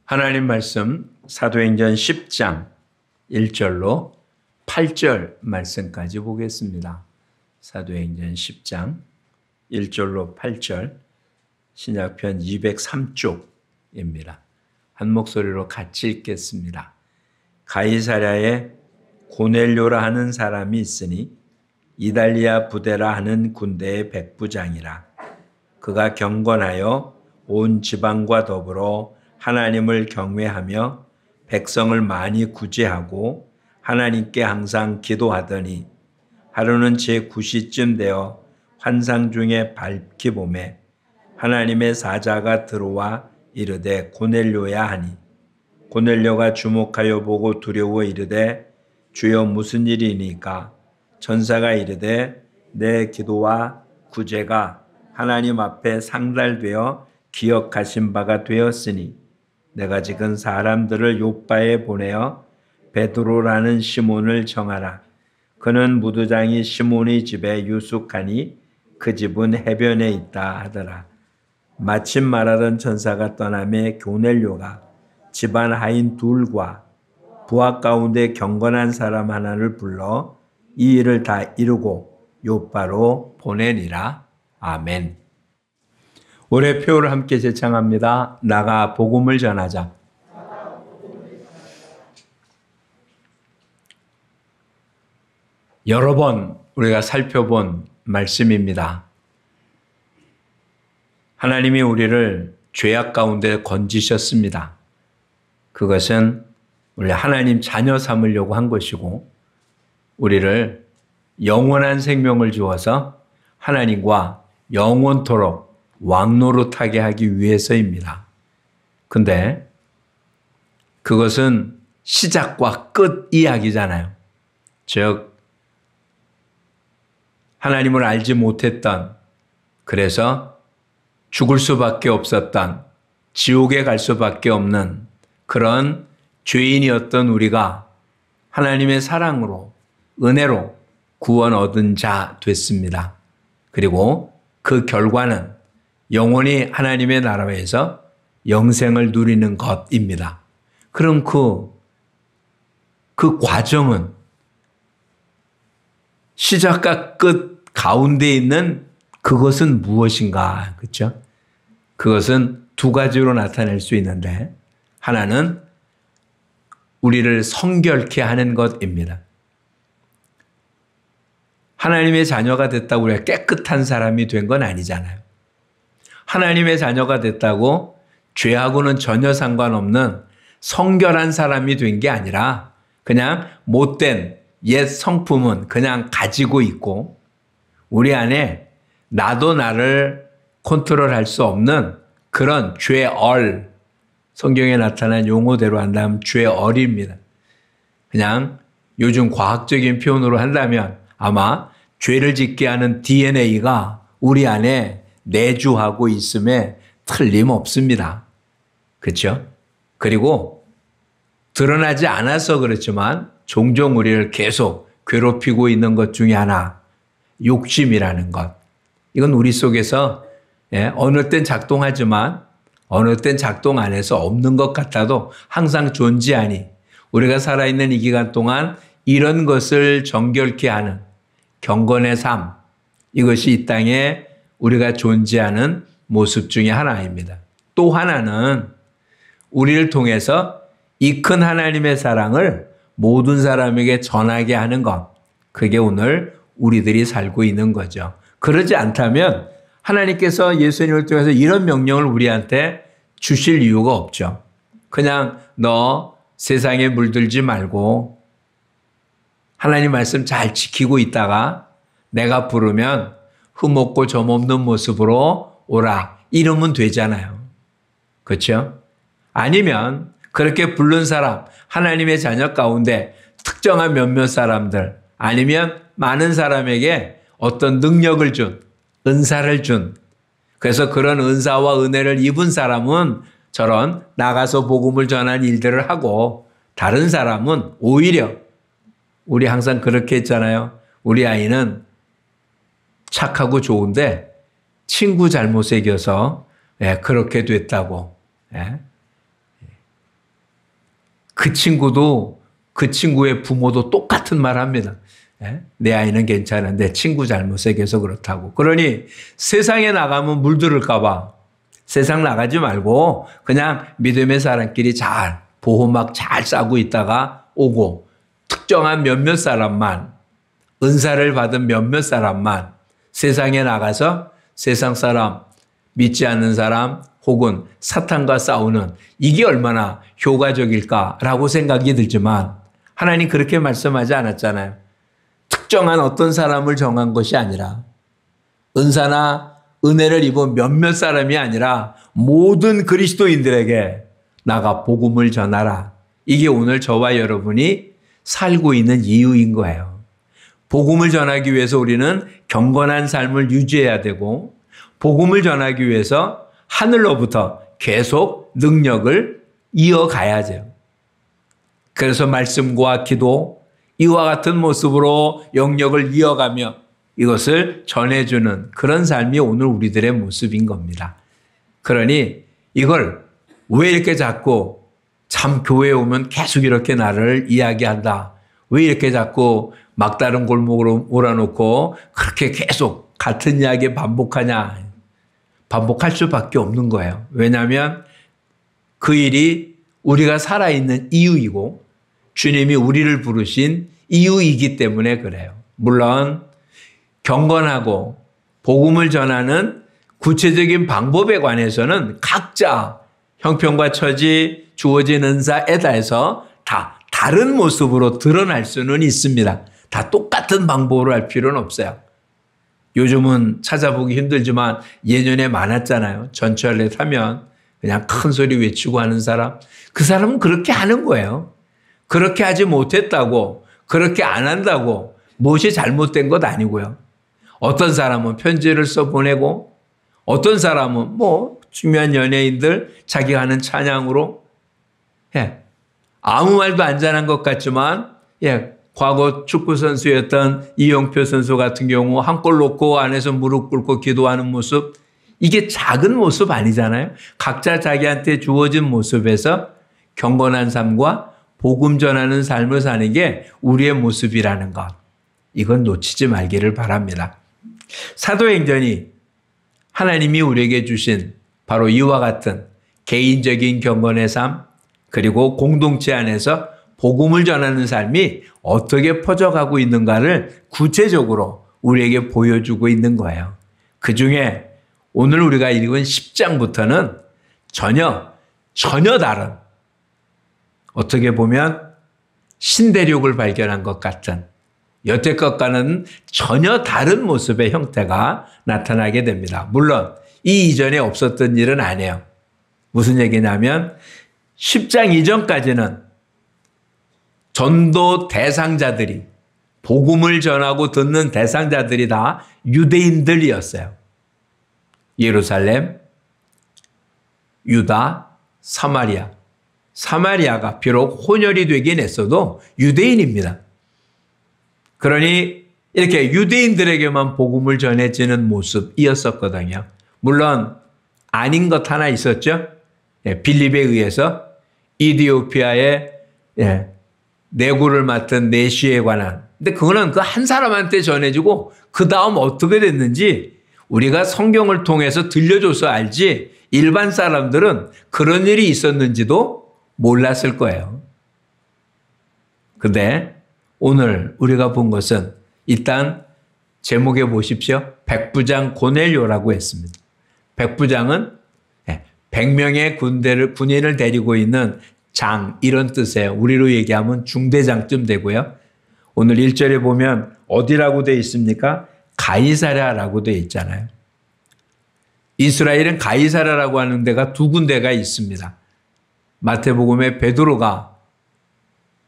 하나님 말씀 사도행전 10장 1절로 8절 말씀까지 보겠습니다. 사도행전 10장 1절로 8절 신약편 203쪽입니다. 한 목소리로 같이 읽겠습니다. 가이사랴에 고넬료라 하는 사람이 있으니 이달리아 부대라 하는 군대의 백부장이라. 그가 경건하여 온 지방과 더불어 하나님을 경외하며 백성을 많이 구제하고 하나님께 항상 기도하더니 하루는 제9시쯤 되어 환상 중에 밝히 보매 하나님의 사자가 들어와 이르되 고넬료야 하니 고넬료가 주목하여 보고 두려워 이르되 주여 무슨 일이니까 천사가 이르되 내 기도와 구제가 하나님 앞에 상달되어 기억하신 바가 되었으니 내가 지금 사람들을 요빠에 보내어 베드로라는 시몬을 정하라. 그는 무두장이 시몬의 집에 유숙하니 그 집은 해변에 있다 하더라. 마침 말하던 천사가 떠나매 고넬료가 집안 하인 둘과 부하 가운데 경건한 사람 하나를 불러 이 일을 다 이루고 요빠로 보내니라. 아멘. 올해 표를 함께 제창합니다. 나가 복음을 전하자. 여러 번 우리가 살펴본 말씀입니다. 하나님이 우리를 죄악 가운데 건지셨습니다. 그것은 우리 하나님 자녀 삼으려고 한 것이고 우리를 영원한 생명을 주어서 하나님과 영원토록 왕노릇하게 하기 위해서입니다. 근데 그것은 시작과 끝 이야기잖아요. 즉 하나님을 알지 못했던, 그래서 죽을 수밖에 없었던, 지옥에 갈 수밖에 없는 그런 죄인이었던 우리가 하나님의 사랑으로, 은혜로 구원 얻은 자 됐습니다. 그리고 그 결과는 영원히 하나님의 나라에서 영생을 누리는 것입니다. 그럼 그 과정은 시작과 끝 가운데 있는 그것은 무엇인가? 그렇죠? 그것은 두 가지로 나타낼 수 있는데 하나는 우리를 성결케 하는 것입니다. 하나님의 자녀가 됐다고 우리가 깨끗한 사람이 된 건 아니잖아요. 하나님의 자녀가 됐다고 죄하고는 전혀 상관없는 성결한 사람이 된 게 아니라 그냥 못된 옛 성품은 그냥 가지고 있고 우리 안에 나도 나를 컨트롤할 수 없는 그런 죄얼, 성경에 나타난 용어대로 한다면 죄얼입니다. 그냥 요즘 과학적인 표현으로 한다면 아마 죄를 짓게 하는 DNA가 우리 안에 내주하고 있음에 틀림없습니다. 그렇죠? 그리고 드러나지 않아서 그렇지만 종종 우리를 계속 괴롭히고 있는 것 중에 하나, 욕심이라는 것. 이건 우리 속에서 어느 땐 작동하지만 어느 땐 작동 안 해서 없는 것 같아도 항상 존재하니 우리가 살아있는 이 기간 동안 이런 것을 정결케 하는 경건의 삶, 이것이 이 땅에 우리가 존재하는 모습 중에 하나입니다. 또 하나는 우리를 통해서 이 큰 하나님의 사랑을 모든 사람에게 전하게 하는 것. 그게 오늘 우리들이 살고 있는 거죠. 그러지 않다면 하나님께서 예수님을 통해서 이런 명령을 우리한테 주실 이유가 없죠. 그냥 너 세상에 물들지 말고 하나님 말씀 잘 지키고 있다가 내가 부르면 흠없고 점없는 모습으로 오라. 이러면 되잖아요. 그렇죠? 아니면 그렇게 부른 사람, 하나님의 자녀 가운데 특정한 몇몇 사람들 아니면 많은 사람에게 어떤 능력을 준, 은사를 준, 그래서 그런 은사와 은혜를 입은 사람은 저런 나가서 복음을 전한 일들을 하고 다른 사람은 오히려 우리 항상 그렇게 했잖아요. 우리 아이는 착하고 좋은데 친구 잘못에 이겨서 그렇게 됐다고. 그 친구도 그 친구의 부모도 똑같은 말 합니다. 예? 내 아이는 괜찮은데 친구 잘못에 계속 그렇다고. 그러니 세상에 나가면 물들을까 봐 세상 나가지 말고 그냥 믿음의 사람끼리 잘 보호막 잘 싸고 있다가 오고 특정한 몇몇 사람만 은사를 받은 몇몇 사람만 세상에 나가서 세상 사람 믿지 않는 사람 혹은 사탄과 싸우는 이게 얼마나 효과적일까라고 생각이 들지만 하나님 그렇게 말씀하지 않았잖아요. 특정한 어떤 사람을 정한 것이 아니라 은사나 은혜를 입은 몇몇 사람이 아니라 모든 그리스도인들에게 나가 복음을 전하라. 이게 오늘 저와 여러분이 살고 있는 이유인 거예요. 복음을 전하기 위해서 우리는 경건한 삶을 유지해야 되고 복음을 전하기 위해서 하늘로부터 계속 능력을 이어가야죠. 그래서 말씀과 기도 이와 같은 모습으로 영역을 이어가며 이것을 전해주는 그런 삶이 오늘 우리들의 모습인 겁니다. 그러니 이걸 왜 이렇게 자꾸 참 교회에 오면 계속 이렇게 나를 이야기한다. 왜 이렇게 자꾸 막다른 골목으로 몰아놓고 그렇게 계속 같은 이야기 반복하냐. 반복할 수밖에 없는 거예요. 왜냐하면 그 일이 우리가 살아있는 이유이고 주님이 우리를 부르신 이유이기 때문에 그래요. 물론 경건하고 복음을 전하는 구체적인 방법에 관해서는 각자 형편과 처지 주어진 은사에 대해서 다 다른 모습으로 드러날 수는 있습니다. 다 똑같은 방법으로 할 필요는 없어요. 요즘은 찾아보기 힘들지만 예전에 많았잖아요. 전철에 타면 그냥 큰 소리 외치고 하는 사람. 그 사람은 그렇게 하는 거예요. 그렇게 하지 못했다고 그렇게 안 한다고 무엇이 잘못된 것 아니고요. 어떤 사람은 편지를 써보내고 어떤 사람은 뭐 중요한 연예인들 자기가 하는 찬양으로 아무 말도 안 잘한 것 같지만 과거 축구선수였던 이용표 선수 같은 경우 한 골 넣고 안에서 무릎 꿇고 기도하는 모습 이게 작은 모습 아니잖아요. 각자 자기한테 주어진 모습에서 경건한 삶과 복음 전하는 삶을 사는 게 우리의 모습이라는 것. 이건 놓치지 말기를 바랍니다. 사도행전이 하나님이 우리에게 주신 바로 이와 같은 개인적인 경건의 삶 그리고 공동체 안에서 복음을 전하는 삶이 어떻게 퍼져가고 있는가를 구체적으로 우리에게 보여주고 있는 거예요. 그중에 오늘 우리가 읽은 10장부터는 전혀 다른 어떻게 보면 신대륙을 발견한 것 같은 여태껏과는 전혀 다른 모습의 형태가 나타나게 됩니다. 물론 이 이전에 없었던 일은 아니에요. 무슨 얘기냐면 10장 이전까지는 전도 대상자들이 복음을 전하고 듣는 대상자들이 다 유대인들이었어요. 예루살렘, 유다, 사마리아. 사마리아가 비록 혼혈이 되긴 했어도 유대인입니다. 그러니 이렇게 유대인들에게만 복음을 전해지는 모습이었었거든요. 물론 아닌 것 하나 있었죠. 빌립에 의해서 이디오피아의 내구를 맡은 내시에 관한. 근데 그거는 그 한 사람한테 전해지고 그 다음 어떻게 됐는지 우리가 성경을 통해서 들려줘서 알지 일반 사람들은 그런 일이 있었는지도 몰랐을 거예요. 근데 오늘 우리가 본 것은 일단 제목에 보십시오. 백부장 고넬료라고 했습니다. 백부장은 100명의 군인을 데리고 있는 장 이런 뜻이에요. 우리로 얘기하면 중대장쯤 되고요. 오늘 1절에 보면 어디라고 되어 있습니까? 가이사랴라고 되어 있잖아요. 이스라엘은 가이사랴라고 하는 데가 두 군데가 있습니다. 마태복음에 베드로가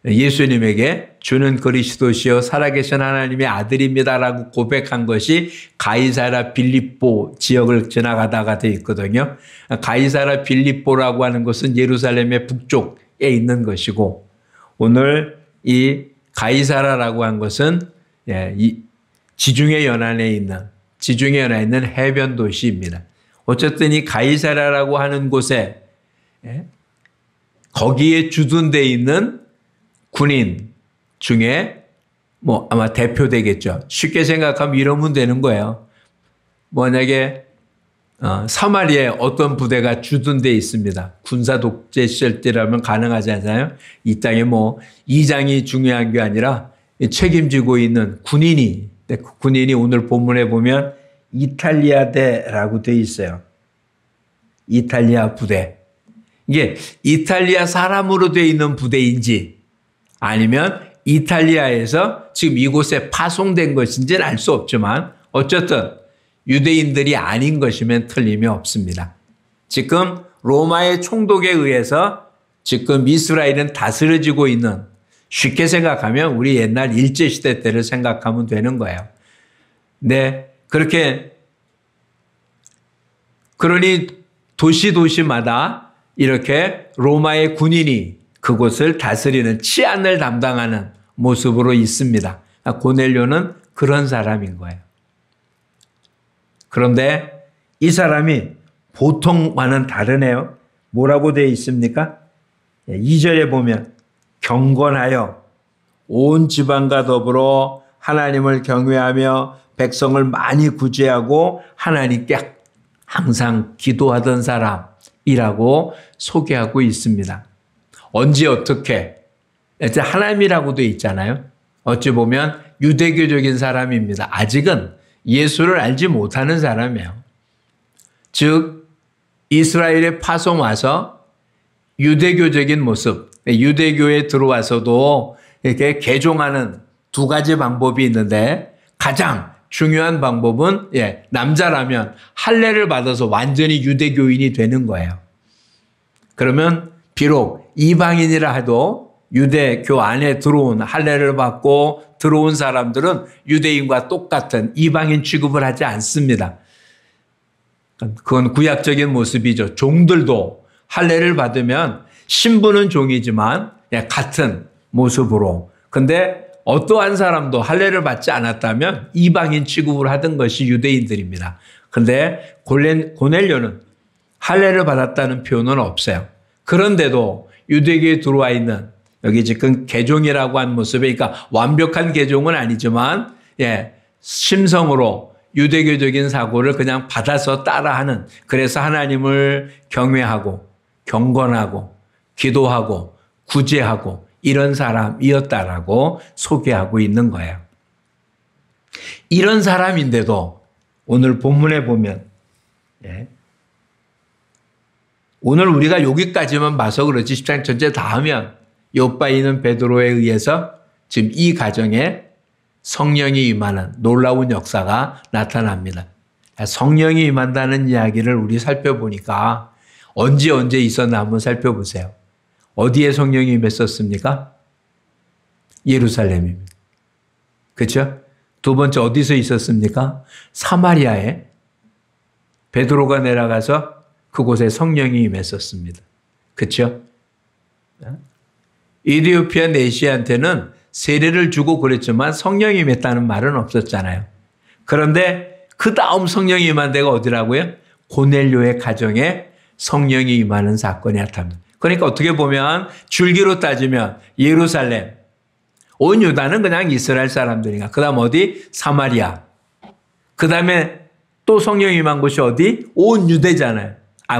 예수님에게 주는 그리스도시요 살아계신 하나님의 아들입니다라고 고백한 것이 가이사랴 빌립보 지역을 지나가다가 되어 있거든요. 가이사랴 빌립보라고 하는 것은 예루살렘의 북쪽에 있는 것이고 오늘 이 가이사랴라고 한 것은 이 지중해 연안에 있는 해변 도시입니다. 어쨌든 이 가이사랴라고 하는 곳에 거기에 주둔되어 있는 군인 중에 뭐 아마 대표되겠죠. 쉽게 생각하면 이러면 되는 거예요. 만약에 사마리아에 어떤 부대가 주둔되어 있습니다. 군사 독재 시절 때라면 가능하지 않아요? 이 땅에 뭐 이장이 중요한 게 아니라 책임지고 있는 군인이, 그 군인이 오늘 본문에 보면 이탈리아대라고 되어 있어요. 이탈리아 부대. 이게 이탈리아 사람으로 되어 있는 부대인지 아니면 이탈리아에서 지금 이곳에 파송된 것인지는 알 수 없지만 어쨌든 유대인들이 아닌 것이면 틀림이 없습니다. 지금 로마의 총독에 의해서 지금 이스라엘은 다스려지고 있는, 쉽게 생각하면 우리 옛날 일제시대 때를 생각하면 되는 거예요. 네, 그렇게 그러니 도시마다 이렇게 로마의 군인이 그곳을 다스리는 치안을 담당하는 모습으로 있습니다. 고넬료는 그런 사람인 거예요. 그런데 이 사람이 보통과는 다르네요. 뭐라고 되어 있습니까? 2절에 보면 경건하여 온 지방과 더불어 하나님을 경외하며 백성을 많이 구제하고 하나님께 항상 기도하던 사람이라고 소개하고 있습니다. 언제 어떻게? 하나님이라고 되어 있잖아요. 어찌 보면 유대교적인 사람입니다. 아직은 예수를 알지 못하는 사람이에요. 즉 이스라엘에 파송 와서 유대교적인 모습, 유대교에 들어와서도 이렇게 개종하는 두 가지 방법이 있는데 가장 중요한 방법은 남자라면 할례를 받아서 완전히 유대교인이 되는 거예요. 그러면 비록 이방인이라 해도 유대교 안에 들어온 할례를 받고 들어온 사람들은 유대인과 똑같은 이방인 취급을 하지 않습니다. 그건 구약적인 모습이죠. 종들도 할례를 받으면 신부는 종이지만 같은 모습으로. 근데 어떠한 사람도 할례를 받지 않았다면 이방인 취급을 하던 것이 유대인들입니다. 근데 고넬료는 할례를 받았다는 표현은 없어요. 그런데도 유대교에 들어와 있는 여기 지금 개종이라고 한 모습에, 그러니까 완벽한 개종은 아니지만 심성으로 유대교적인 사고를 그냥 받아서 따라하는, 그래서 하나님을 경외하고 경건하고 기도하고 구제하고 이런 사람이었다라고 소개하고 있는 거예요. 이런 사람인데도 오늘 본문에 보면 오늘 우리가 여기까지만 봐서 그렇지 10장 전체 다 하면 요바에 있는 베드로에 의해서 지금 이 가정에 성령이 임하는 놀라운 역사가 나타납니다. 성령이 임한다는 이야기를 우리 살펴보니까 언제 있었나 한번 살펴보세요. 어디에 성령이 임했었습니까? 예루살렘입니다. 그렇죠? 두 번째 어디서 있었습니까? 사마리아에 베드로가 내려가서 그곳에 성령이 임했었습니다. 그렇죠? 이디오피아 내시한테는 세례를 주고 그랬지만 성령이 임했다는 말은 없었잖아요. 그런데 그 다음 성령이 임한 데가 어디라고요? 고넬료의 가정에 성령이 임하는 사건이 나타납니다. 그러니까 어떻게 보면 줄기로 따지면 예루살렘, 온 유다는 그냥 이스라엘 사람들이니까. 그 다음 어디? 사마리아. 그 다음에 또 성령이 임한 곳이 어디? 온 유대잖아요.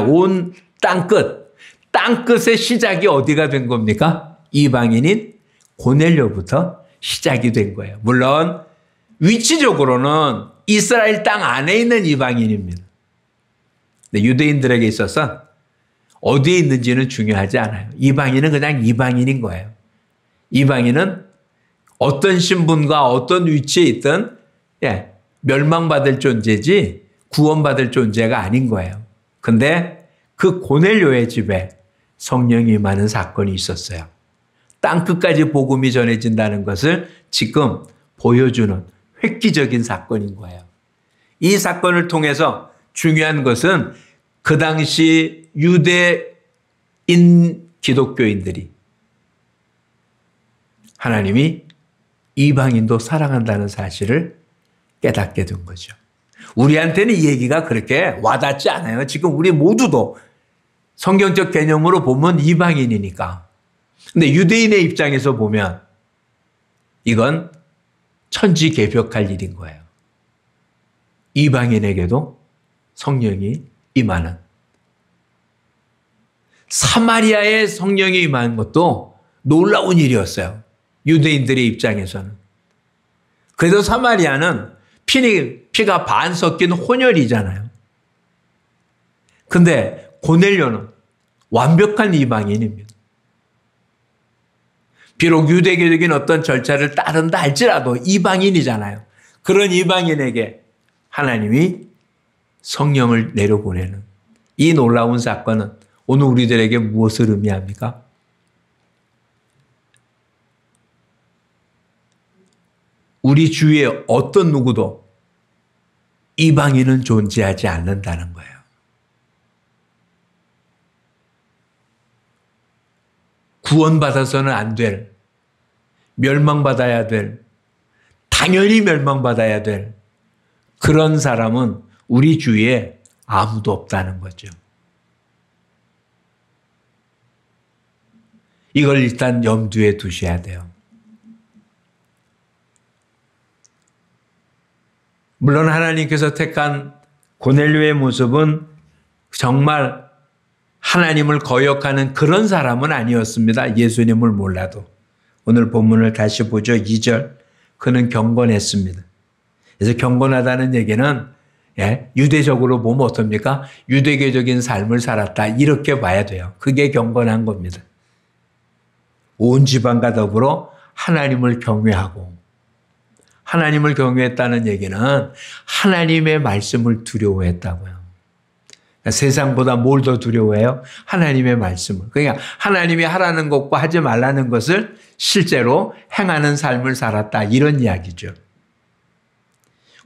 온 땅끝. 땅끝의 시작이 어디가 된 겁니까? 이방인인 고넬료부터 시작이 된 거예요. 물론 위치적으로는 이스라엘 땅 안에 있는 이방인입니다. 근데 유대인들에게 있어서 어디에 있는지는 중요하지 않아요. 이방인은 그냥 이방인인 거예요. 이방인은 어떤 신분과 어떤 위치에 있든 멸망받을 존재지 구원받을 존재가 아닌 거예요. 근데 그 고넬료의 집에 성령이 임하는 사건이 있었어요. 땅끝까지 복음이 전해진다는 것을 지금 보여주는 획기적인 사건인 거예요. 이 사건을 통해서 중요한 것은 그 당시 유대인 기독교인들이 하나님이 이방인도 사랑한다는 사실을 깨닫게 된 거죠. 우리한테는 이 얘기가 그렇게 와닿지 않아요. 지금 우리 모두도 성경적 개념으로 보면 이방인이니까. 근데 유대인의 입장에서 보면 이건 천지개벽할 일인 거예요. 이방인에게도 성령이 임하는. 사마리아에 성령이 임하는 것도 놀라운 일이었어요. 유대인들의 입장에서는. 그래도 사마리아는 피가 반 섞인 혼혈이잖아요. 근데 고넬료는 완벽한 이방인입니다. 비록 유대교적인 어떤 절차를 따른다 할지라도 이방인이잖아요. 그런 이방인에게 하나님이 성령을 내려보내는 이 놀라운 사건은 오늘 우리들에게 무엇을 의미합니까? 우리 주위에 어떤 누구도 이방인은 존재하지 않는다는 거예요. 구원받아서는 안 될, 멸망받아야 될, 당연히 멸망받아야 될 그런 사람은 우리 주위에 아무도 없다는 거죠. 이걸 일단 염두에 두셔야 돼요. 물론 하나님께서 택한 고넬료의 모습은 정말 하나님을 거역하는 그런 사람은 아니었습니다. 예수님을 몰라도. 오늘 본문을 다시 보죠. 2절. 그는 경건했습니다. 그래서 경건하다는 얘기는 유대적으로 보면 어떻습니까? 유대교적인 삶을 살았다. 이렇게 봐야 돼요. 그게 경건한 겁니다. 온 집안과 더불어 하나님을 경외하고, 하나님을 경외했다는 얘기는 하나님의 말씀을 두려워했다고요. 세상보다 뭘 더 두려워해요? 하나님의 말씀을. 그러니까 하나님이 하라는 것과 하지 말라는 것을 실제로 행하는 삶을 살았다. 이런 이야기죠.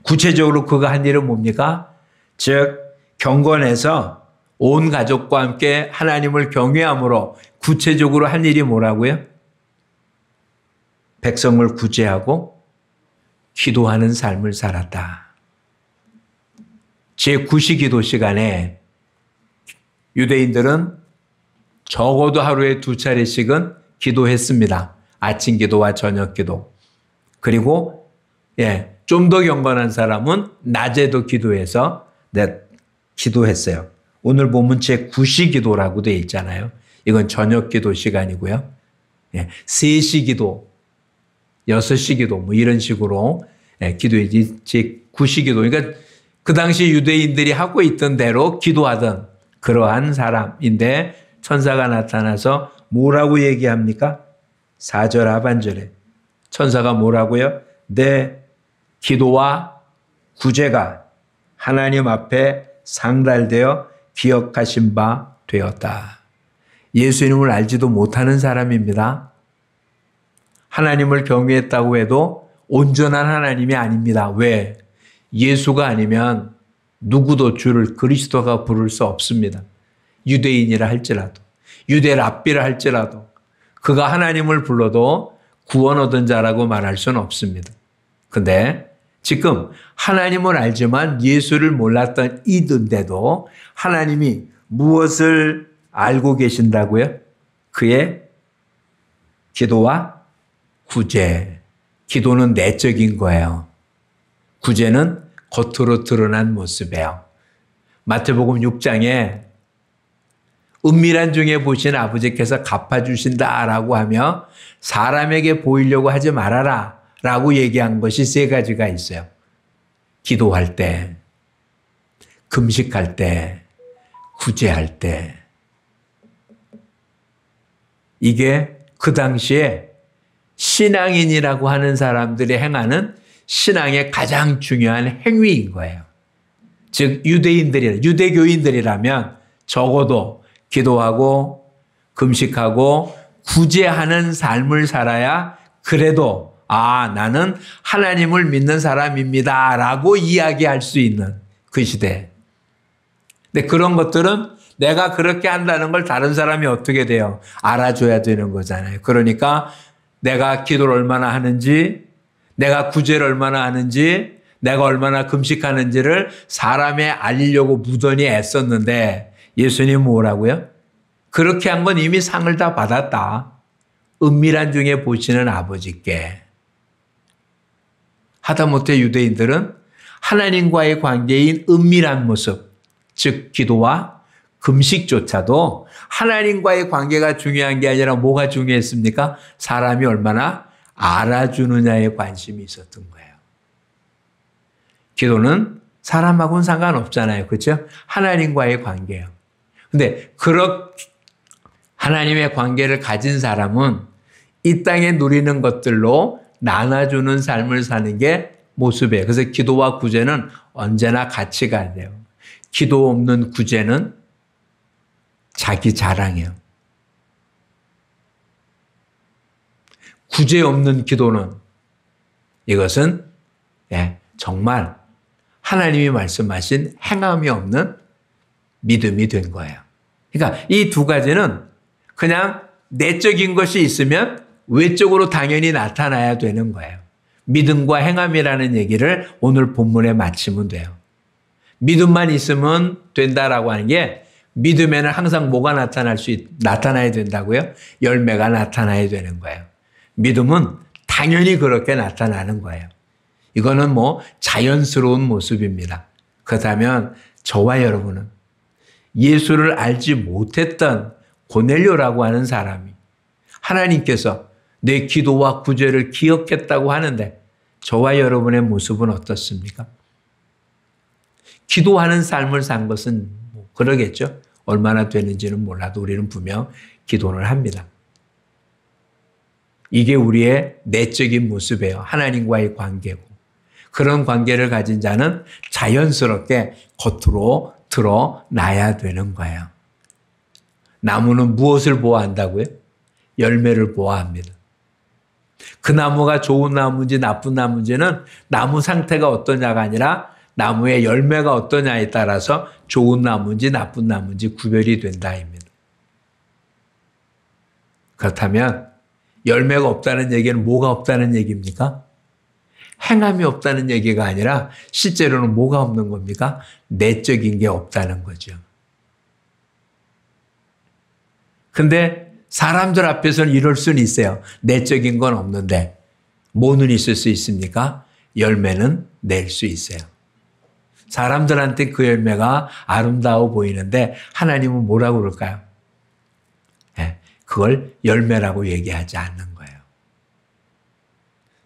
구체적으로 그가 한 일은 뭡니까? 즉 경건해서 온 가족과 함께 하나님을 경외함으로 구체적으로 한 일이 뭐라고요? 백성을 구제하고 기도하는 삶을 살았다. 제9시기도 시간에 유대인들은 적어도 하루에 2차례씩은 기도했습니다. 아침 기도와 저녁 기도. 그리고 좀 더 경건한 사람은 낮에도 기도해서 기도했어요. 오늘 보면 제9시기도라고 되어 있잖아요. 이건 저녁 기도 시간이고요. 3시 기도, 6시 기도 뭐 이런 식으로 기도했지. 제9시기도. 그러니까 그 당시 유대인들이 하고 있던 대로 기도하던 그러한 사람인데 천사가 나타나서 뭐라고 얘기합니까? 4절 하반절에 천사가 뭐라고요? 내 기도와 구제가 하나님 앞에 상달되어 기억하신 바 되었다. 예수님을 알지도 못하는 사람입니다. 하나님을 경외했다고 해도 온전한 하나님이 아닙니다. 왜? 예수가 아니면 누구도 주를 그리스도가 부를 수 없습니다. 유대인이라 할지라도, 유대 랍비라 할지라도 그가 하나님을 불러도 구원 얻은 자라고 말할 수는 없습니다. 근데 지금 하나님을 알지만 예수를 몰랐던 이들인데도 하나님이 무엇을 알고 계신다고요? 그의 기도와 구제. 기도는 내적인 거예요. 구제는 겉으로 드러난 모습이에요. 마태복음 6장에 은밀한 중에 보신 아버지께서 갚아주신다라고 하며 사람에게 보이려고 하지 말아라 라고 얘기한 것이 3가지가 있어요. 기도할 때, 금식할 때, 구제할 때. 이게 그 당시에 신앙인이라고 하는 사람들이 행하는 신앙의 가장 중요한 행위인 거예요. 즉 유대교인들이라면 적어도 기도하고 금식하고 구제하는 삶을 살아야 그래도 나는 하나님을 믿는 사람입니다 라고 이야기할 수 있는 그 시대. 근데 그런 것들은 내가 그렇게 한다는 걸 다른 사람이 어떻게 돼요? 알아줘야 되는 거잖아요. 그러니까 내가 기도를 얼마나 하는지, 내가 구제를 얼마나 하는지, 내가 얼마나 금식하는지를 사람에 알리려고 무던히 애썼는데 예수님은 뭐라고요? 그렇게 한 건 이미 상을 다 받았다. 은밀한 중에 보시는 아버지께. 하다못해 유대인들은 하나님과의 관계인 은밀한 모습, 즉 기도와 금식조차도 하나님과의 관계가 중요한 게 아니라 뭐가 중요했습니까? 사람이 얼마나 알아주느냐에 관심이 있었던 거예요. 기도는 사람하고는 상관없잖아요. 그렇죠? 하나님과의 관계예요. 근데 하나님의 관계를 가진 사람은 이 땅에 누리는 것들로 나눠주는 삶을 사는 게 모습이에요. 그래서 기도와 구제는 언제나 같이 가야 돼요. 기도 없는 구제는 자기 자랑이에요. 구제 없는 기도는 이것은 정말 하나님이 말씀하신 행함이 없는 믿음이 된 거예요. 그러니까 이 두 가지는 그냥 내적인 것이 있으면 외적으로 당연히 나타나야 되는 거예요. 믿음과 행함이라는 얘기를 오늘 본문에 마치면 돼요. 믿음만 있으면 된다라고 하는 게 믿음에는 항상 뭐가 나타나야 된다고요? 열매가 나타나야 되는 거예요. 믿음은 당연히 그렇게 나타나는 거예요. 이거는 뭐 자연스러운 모습입니다. 그렇다면 저와 여러분은 예수를 알지 못했던 고넬료라고 하는 사람이 하나님께서 내 기도와 구제를 기억했다고 하는데 저와 여러분의 모습은 어떻습니까? 기도하는 삶을 산 것은 뭐 그러겠죠. 얼마나 되는지는 몰라도 우리는 분명 기도를 합니다. 이게 우리의 내적인 모습이에요. 하나님과의 관계고. 그런 관계를 가진 자는 자연스럽게 겉으로 드러나야 되는 거예요. 나무는 무엇을 보아한다고요? 열매를 보아합니다. 그 나무가 좋은 나무인지 나쁜 나무인지는 나무 상태가 어떠냐가 아니라 나무의 열매가 어떠냐에 따라서 좋은 나무인지 나쁜 나무인지 구별이 된다입니다. 그렇다면 열매가 없다는 얘기는 뭐가 없다는 얘기입니까? 행함이 없다는 얘기가 아니라 실제로는 뭐가 없는 겁니까? 내적인 게 없다는 거죠. 근데 사람들 앞에서는 이럴 수는 있어요. 내적인 건 없는데 뭐는 있을 수 있습니까? 열매는 낼 수 있어요. 사람들한테 그 열매가 아름다워 보이는데 하나님은 뭐라고 그럴까요? 그걸 열매라고 얘기하지 않는 거예요.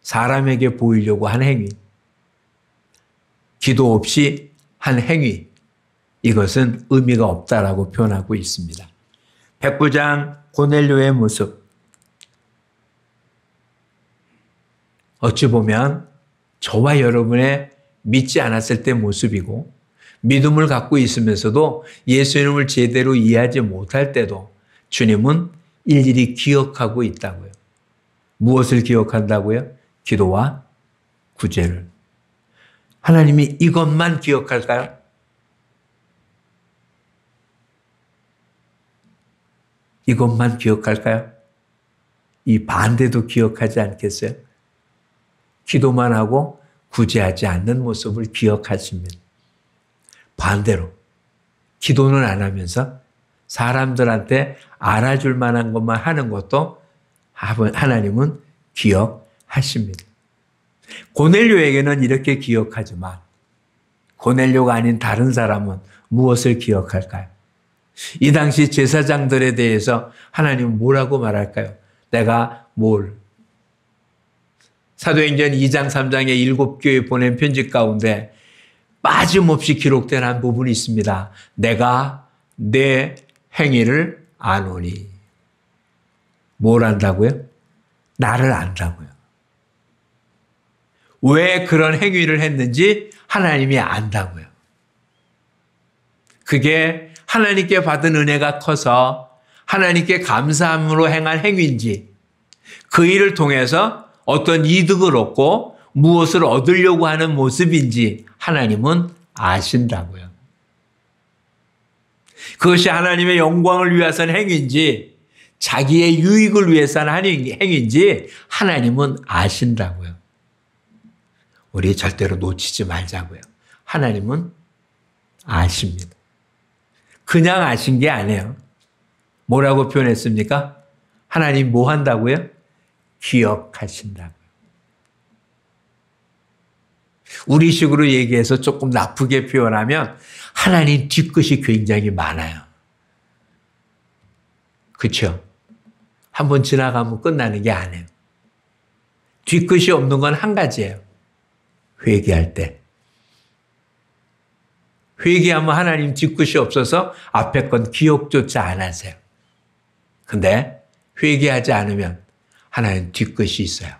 사람에게 보이려고 한 행위, 기도 없이 한 행위, 이것은 의미가 없다라고 표현하고 있습니다. 백부장 고넬료의 모습, 어찌 보면 저와 여러분의 믿지 않았을 때 모습이고 믿음을 갖고 있으면서도 예수님을 제대로 이해하지 못할 때도 주님은 일일이 기억하고 있다고요. 무엇을 기억한다고요? 기도와 구제를. 하나님이 이것만 기억할까요? 이것만 기억할까요? 이 반대도 기억하지 않겠어요? 기도만 하고 구제하지 않는 모습을 기억하십니다. 반대로 기도는 안 하면서 사람들한테 알아줄 만한 것만 하는 것도 하나님은 기억하십니다. 고넬료에게는 이렇게 기억하지만 고넬료가 아닌 다른 사람은 무엇을 기억할까요? 이 당시 제사장들에 대해서 하나님은 뭐라고 말할까요? 내가 사도행전 2장 3장에 7교회 보낸 편지 가운데 빠짐없이 기록된 한 부분이 있습니다. 내가 내 행위를 아노니. 뭘 안다고요? 나를 안다고요. 왜 그런 행위를 했는지 하나님이 안다고요. 그게 하나님께 받은 은혜가 커서 하나님께 감사함으로 행한 행위인지 그 일을 통해서 어떤 이득을 얻고 무엇을 얻으려고 하는 모습인지 하나님은 아신다고요. 그것이 하나님의 영광을 위해서 하는 행위인지 자기의 유익을 위해서 하는 행위인지 하나님은 아신다고요. 우리 절대로 놓치지 말자고요. 하나님은 아십니다. 그냥 아신 게 아니에요. 뭐라고 표현했습니까? 하나님 뭐 한다고요? 기억하신다고요. 우리식으로 얘기해서 조금 나쁘게 표현하면 하나님 뒤끝이 굉장히 많아요. 그렇죠? 한번 지나가면 끝나는 게 아니에요. 뒤끝이 없는 건 한 가지예요. 회개할 때. 회개하면 하나님 뒤끝이 없어서 앞에 건 기억조차 안 하세요. 근데 회개하지 않으면 하나님 뒤끝이 있어요.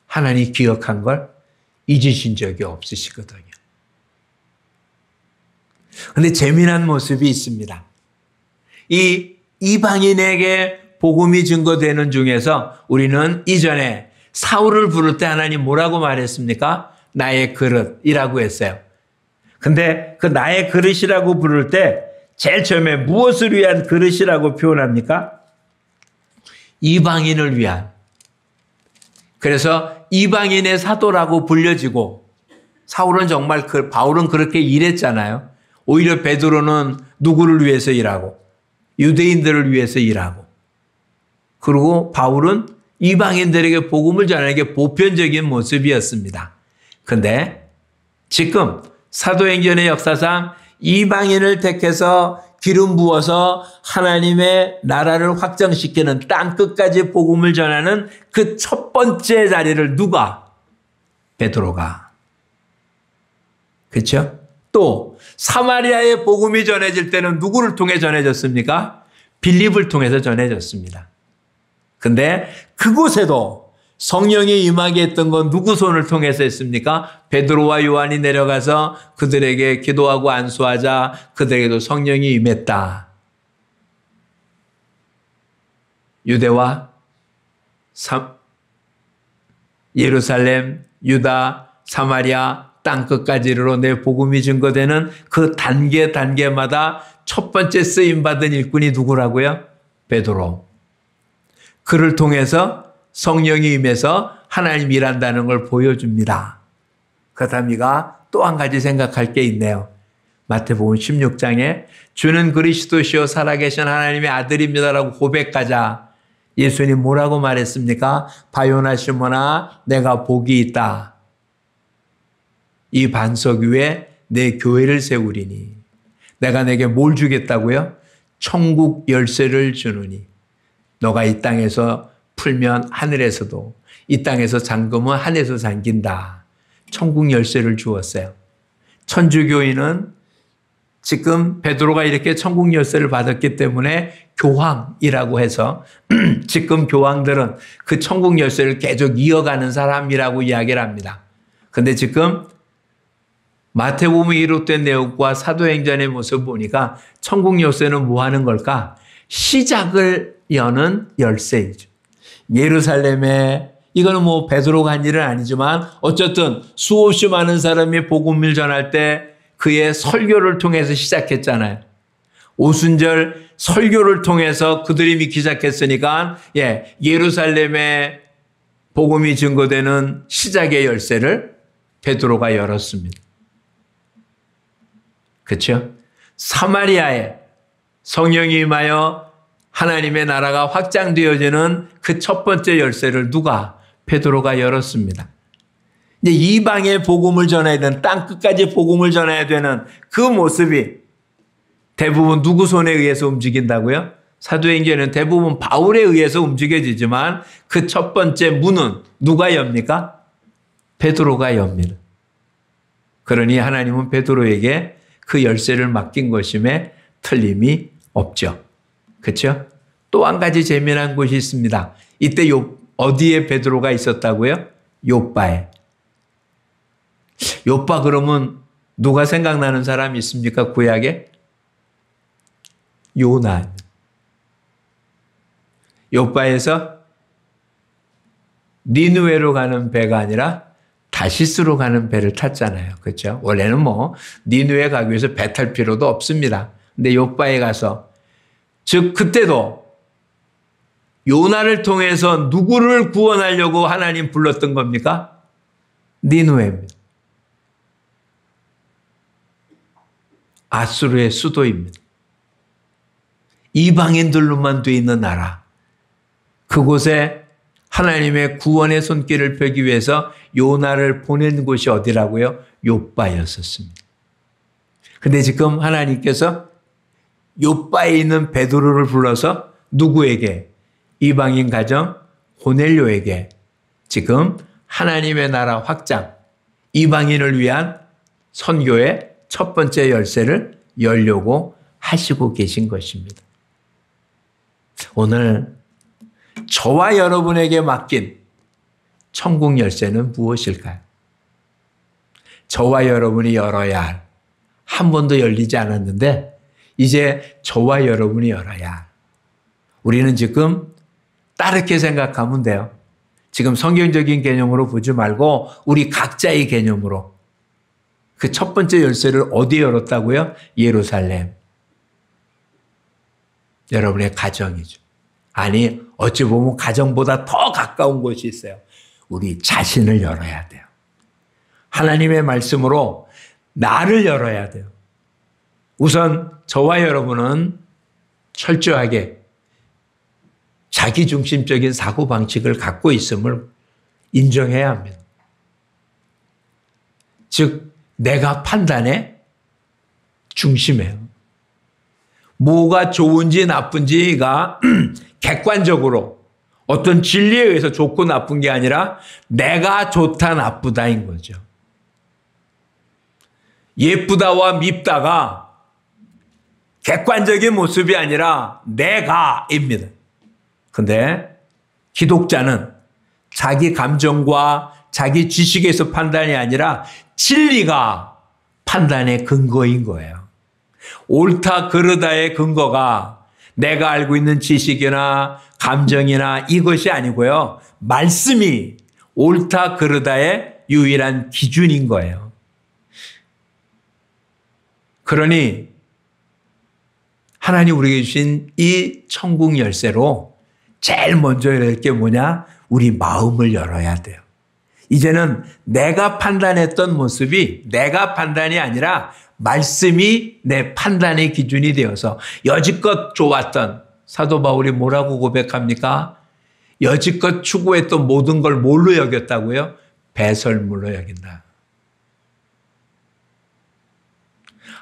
하나님 기억한 걸 잊으신 적이 없으시거든요. 근데 재미난 모습이 있습니다. 이 이방인에게 복음이 증거되는 중에서 우리는 이전에 사울을 부를 때 하나님 뭐라고 말했습니까? 나의 그릇이라고 했어요. 근데 그 나의 그릇이라고 부를 때 제일 처음에 무엇을 위한 그릇이라고 표현합니까? 이방인을 위한. 그래서 이방인의 사도라고 불려지고 사울은 정말 바울은 그렇게 일했잖아요. 오히려 베드로는 누구를 위해서 일하고 유대인들을 위해서 일하고 그리고 바울은 이방인들에게 복음을 전하는 게 보편적인 모습이었습니다. 그런데 지금 사도행전의 역사상 이방인을 택해서 기름 부어서 하나님의 나라를 확정시키는 땅끝까지 복음을 전하는 그 첫 번째 자리를 누가? 베드로가. 그렇죠? 또 사마리아의 복음이 전해질 때는 누구를 통해 전해졌습니까? 빌립을 통해서 전해졌습니다. 근데 그곳에도 성령이 임하게 했던 건 누구 손을 통해서 했습니까? 베드로와 요한이 내려가서 그들에게 기도하고 안수하자 그들에게도 성령이 임했다. 유대와 예루살렘, 유다, 사마리아 땅끝까지 이르러 내 복음이 증거되는 그 단계마다 첫 번째 쓰임받은 일꾼이 누구라고요? 베드로. 그를 통해서 성령이 임해서 하나님이 일한다는 걸 보여줍니다. 그렇다면 또 한 가지 생각할 게 있네요. 마태복음 16장에 주는 그리스도시요 살아계신 하나님의 아들입니다라고 고백하자 예수님 뭐라고 말했습니까? 바요나 시몬아 내가 복이 있다. 이 반석 위에 내 교회를 세우리니 내가 내게 뭘 주겠다고요? 천국 열쇠를 주느니 너가 이 땅에서 풀면 하늘에서도 이 땅에서 잠그면 하늘에서 잠긴다. 천국 열쇠를 주었어요. 천주교인은 지금 베드로가 이렇게 천국 열쇠를 받았기 때문에 교황이라고 해서 지금 교황들은 그 천국 열쇠를 계속 이어가는 사람이라고 이야기를 합니다. 그런데 지금 마태복음에 기록된 내용과 사도행전의 모습을 보니까 천국 열쇠는 뭐 하는 걸까? 시작을 여는 열쇠이죠. 예루살렘에 이거는 뭐 베드로가 한 일은 아니지만 어쨌든 수없이 많은 사람이 복음을 전할 때 그의 설교를 통해서 시작했잖아요. 오순절 설교를 통해서 그들이 믿기 시작했으니까 예루살렘에 복음이 증거되는 시작의 열쇠를 베드로가 열었습니다. 그렇죠? 사마리아에 성령이 임하여 하나님의 나라가 확장되어지는 그 첫 번째 열쇠를 누가? 베드로가 열었습니다. 이제 이방의 복음을 전해야 되는 땅끝까지 복음을 전해야 되는 그 모습이 대부분 누구 손에 의해서 움직인다고요? 사도행전은 대부분 바울에 의해서 움직여지지만 그 첫 번째 문은 누가 엽니까? 베드로가 엽니다. 그러니 하나님은 베드로에게 그 열쇠를 맡긴 것임에 틀림이 없죠. 그렇죠? 또 한 가지 재미난 곳이 있습니다. 이때 어디에 베드로가 있었다고요? 요빠에. 요빠 그러면 누가 생각나는 사람이 있습니까? 구약에? 요나. 요빠에서 니느웨로 가는 배가 아니라 다시스로 가는 배를 탔잖아요. 그렇죠? 원래는 뭐 니느웨 가기 위해서 배 탈 필요도 없습니다. 근데 요빠에 가서 즉 그때도 요나를 통해서 누구를 구원하려고 하나님 불렀던 겁니까? 니느웨입니다. 아수르의 수도입니다. 이방인들로만 돼 있는 나라. 그곳에 하나님의 구원의 손길을 펴기 위해서 요나를 보낸 곳이 어디라고요? 욥바였었습니다. 근데 지금 하나님께서 욥바에 있는 베드로를 불러서 누구에게? 이방인 가정 고넬료에게 지금 하나님의 나라 확장, 이방인을 위한 선교의 첫 번째 열쇠를 열려고 하시고 계신 것입니다. 오늘 저와 여러분에게 맡긴 천국 열쇠는 무엇일까요? 저와 여러분이 열어야 할, 한 번도 열리지 않았는데 이제 저와 여러분이 열어야 할. 우리는 지금 따르게 생각하면 돼요. 지금 성경적인 개념으로 보지 말고 우리 각자의 개념으로. 그 첫 번째 열쇠를 어디에 열었다고요? 예루살렘. 여러분의 가정이죠. 아니, 어찌 보면 가정보다 더 가까운 곳이 있어요. 우리 자신을 열어야 돼요. 하나님의 말씀으로 나를 열어야 돼요. 우선 저와 여러분은 철저하게 자기중심적인 사고방식을 갖고 있음을 인정해야 합니다. 즉, 내가 판단에 중심해요. 뭐가 좋은지 나쁜지가 객관적으로 어떤 진리에 의해서 좋고 나쁜 게 아니라 내가 좋다 나쁘다인 거죠. 예쁘다와 밉다가 객관적인 모습이 아니라 내가입니다. 근데 기독자는 자기 감정과 자기 지식에서 판단이 아니라 진리가 판단의 근거인 거예요. 옳다 그르다의 근거가 내가 알고 있는 지식이나 감정이나 이것이 아니고요. 말씀이 옳다 그르다의 유일한 기준인 거예요. 그러니 하나님 우리에게 주신 이 천국 열쇠로 제일 먼저 열릴 게 뭐냐? 우리 마음을 열어야 돼요. 이제는 내가 판단했던 모습이 내가 판단이 아니라 말씀이 내 판단의 기준이 되어서 여지껏 좋았던 사도 바울이 뭐라고 고백합니까? 여지껏 추구했던 모든 걸 뭘로 여겼다고요? 배설물로 여긴다.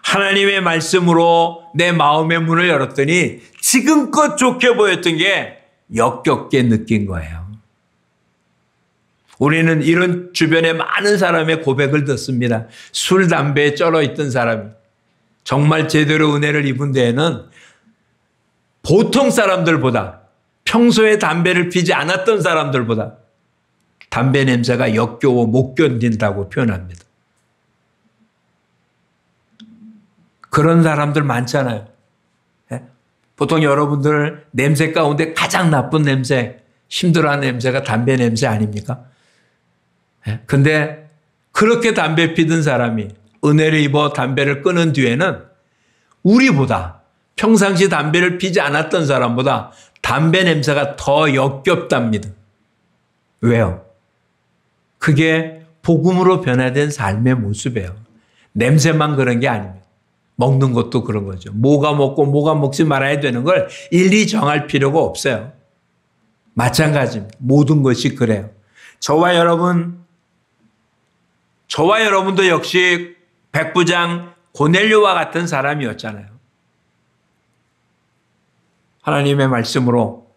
하나님의 말씀으로 내 마음의 문을 열었더니 지금껏 좋게 보였던 게 역겹게 느낀 거예요. 우리는 이런 주변에 많은 사람의 고백을 듣습니다. 술, 담배에 쩔어 있던 사람이 정말 제대로 은혜를 입은 데에는 보통 사람들보다 평소에 담배를 피지 않았던 사람들보다 담배 냄새가 역겨워 못 견딘다고 표현합니다. 그런 사람들 많잖아요. 보통 여러분들 냄새 가운데 가장 나쁜 냄새, 힘들어하는 냄새가 담배 냄새 아닙니까? 근데 그렇게 담배 피던 사람이 은혜를 입어 담배를 끊은 뒤에는 우리보다 평상시 담배를 피지 않았던 사람보다 담배 냄새가 더 역겹답니다. 왜요? 그게 복음으로 변화된 삶의 모습이에요. 냄새만 그런 게 아닙니다. 먹는 것도 그런 거죠. 뭐가 먹고 뭐가 먹지 말아야 되는 걸 일일이 정할 필요가 없어요. 마찬가지입니다. 모든 것이 그래요. 저와 여러분도 역시 백부장 고넬료와 같은 사람이었잖아요. 하나님의 말씀으로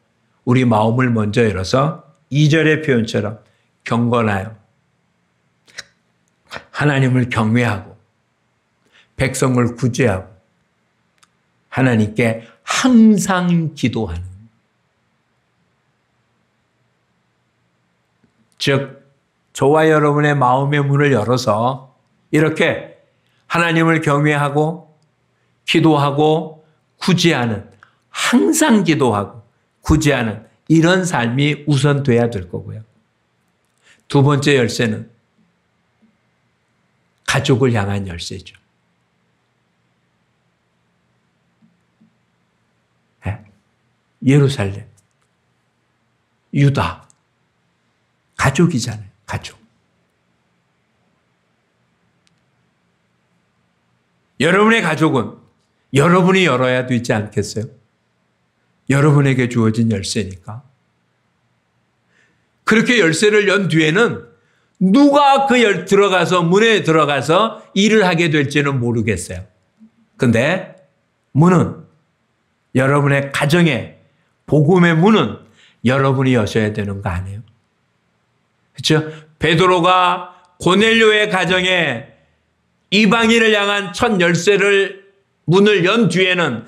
우리 마음을 먼저 열어서 2절의 표현처럼 경건하여 하나님을 경외하고 백성을 구제하고 하나님께 항상 기도하는, 즉 저와 여러분의 마음의 문을 열어서 이렇게 하나님을 경외하고 기도하고 구제하는, 항상 기도하고 구제하는 이런 삶이 우선 돼야 될 거고요. 두 번째 열쇠는 가족을 향한 열쇠죠. 예루살렘, 유다, 가족이잖아요. 가족. 여러분의 가족은 여러분이 열어야 되지 않겠어요? 여러분에게 주어진 열쇠니까. 그렇게 열쇠를 연 뒤에는 누가 들어가서 문에 들어가서 일을 하게 될지는 모르겠어요. 근데 문은 여러분의 가정에 복음의 문은 여러분이 여셔야 되는 거 아니에요? 그렇죠? 베드로가 고넬료의 가정에 이방인을 향한 첫 열쇠를 문을 연 뒤에는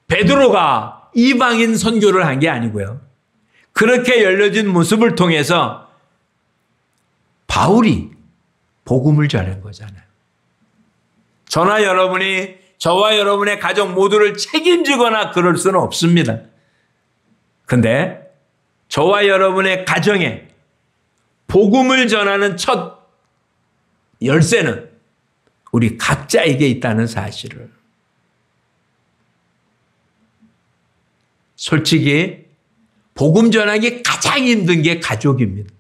베드로가 이방인 선교를 한 게 아니고요. 그렇게 열려진 모습을 통해서 바울이 복음을 전한 거잖아요. 저와 여러분의 가족 모두를 책임지거나 그럴 수는 없습니다. 근데 저와 여러분의 가정에 복음을 전하는 첫 열쇠는 우리 각자에게 있다는 사실을. 솔직히 복음 전하기 가장 힘든 게 가족입니다.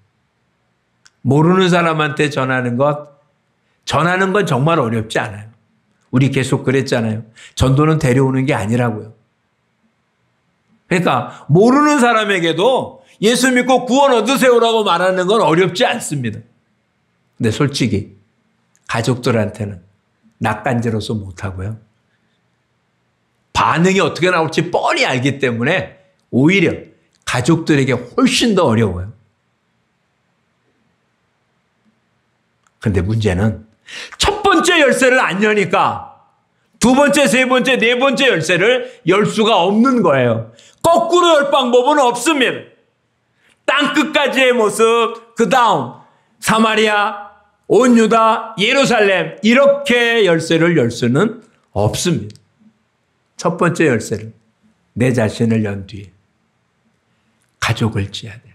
모르는 사람한테 전하는 건 정말 어렵지 않아요. 우리 계속 그랬잖아요. 전도는 데려오는 게 아니라고요. 그러니까 모르는 사람에게도 예수 믿고 구원 얻으세요라고 말하는 건 어렵지 않습니다. 근데 솔직히 가족들한테는 낯간지러서 못하고요. 반응이 어떻게 나올지 뻔히 알기 때문에 오히려 가족들에게 훨씬 더 어려워요. 근데 문제는 첫 번째 열쇠를 안 여니까 두 번째, 세 번째, 네 번째 열쇠를 열 수가 없는 거예요. 거꾸로 열 방법은 없습니다. 땅끝까지의 모습, 그 다음 사마리아, 온 유다, 예루살렘 이렇게 열쇠를 열 수는 없습니다. 첫 번째 열쇠를 내 자신을 연 뒤에 가족을 지어야 돼요.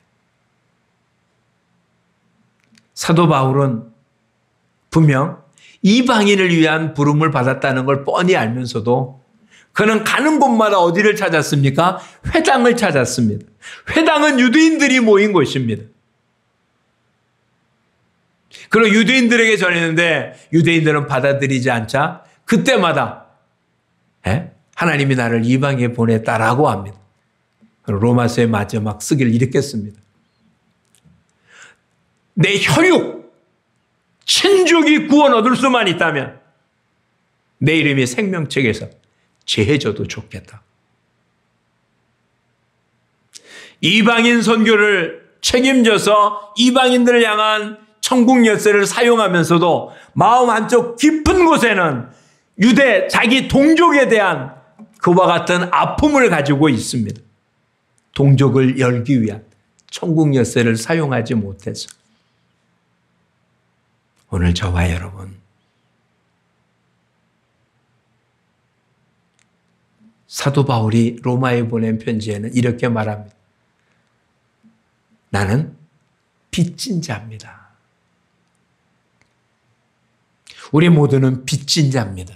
사도 바울은 분명 이방인을 위한 부름을 받았다는 걸 뻔히 알면서도 그는 가는 곳마다 어디를 찾았습니까? 회당을 찾았습니다. 회당은 유대인들이 모인 곳입니다. 그리고 유대인들에게 전했는데 유대인들은 받아들이지 않자 그때마다 하나님이 나를 이방에 보냈다라고 합니다. 로마서의 마지막 쓰기를 이렇게 씁니다. 내 혈육, 친족이 구원 얻을 수만 있다면 내 이름이 생명책에서 제해져도 좋겠다. 이방인 선교를 책임져서 이방인들을 향한 천국 열쇠를 사용하면서도 마음 한쪽 깊은 곳에는 유대 자기 동족에 대한 그와 같은 아픔을 가지고 있습니다. 동족을 열기 위한 천국 열쇠를 사용하지 못해서. 오늘 저와 여러분 사도 바울이 로마에 보낸 편지에는 이렇게 말합니다. 나는 빚진 자입니다. 우리 모두는 빚진 자입니다.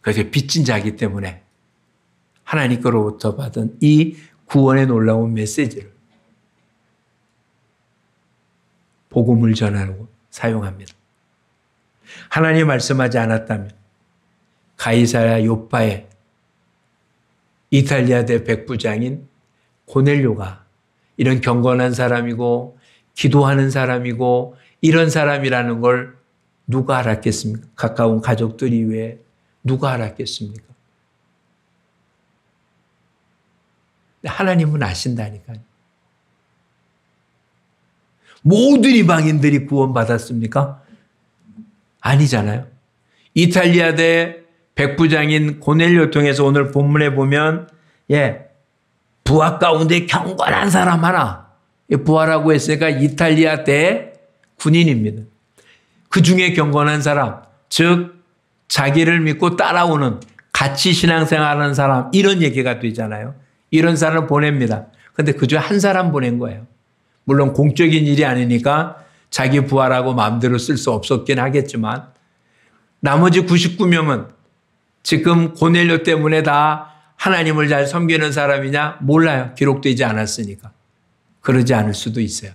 그래서 빚진 자이기 때문에 하나님께로부터 받은 이 구원의 놀라운 메시지를 복음을 전하고 사용합니다. 하나님 말씀하지 않았다면 가이사랴 요파에 이탈리아 대 백부장인 고넬료가 이런 경건한 사람이고 기도하는 사람이고 이런 사람이라는 걸 누가 알았겠습니까? 가까운 가족들 이외에 누가 알았겠습니까? 하나님은 아신다니까요. 모든 이방인들이 구원받았습니까? 아니잖아요. 이탈리아 대 백부장인 고넬료 통해서 오늘 본문에 보면 부하 가운데 경건한 사람 하나, 부하라고 했으니까 이탈리아 대 군인입니다. 그 중에 경건한 사람, 즉 자기를 믿고 따라오는 같이 신앙생활하는 사람, 이런 얘기가 되잖아요. 이런 사람을 보냅니다. 근데 그중 한 사람 보낸 거예요. 물론 공적인 일이 아니니까 자기 부하라고 마음대로 쓸 수 없었긴 하겠지만 나머지 99명은 지금 고넬료 때문에 다 하나님을 잘 섬기는 사람이냐? 몰라요. 기록되지 않았으니까. 그러지 않을 수도 있어요.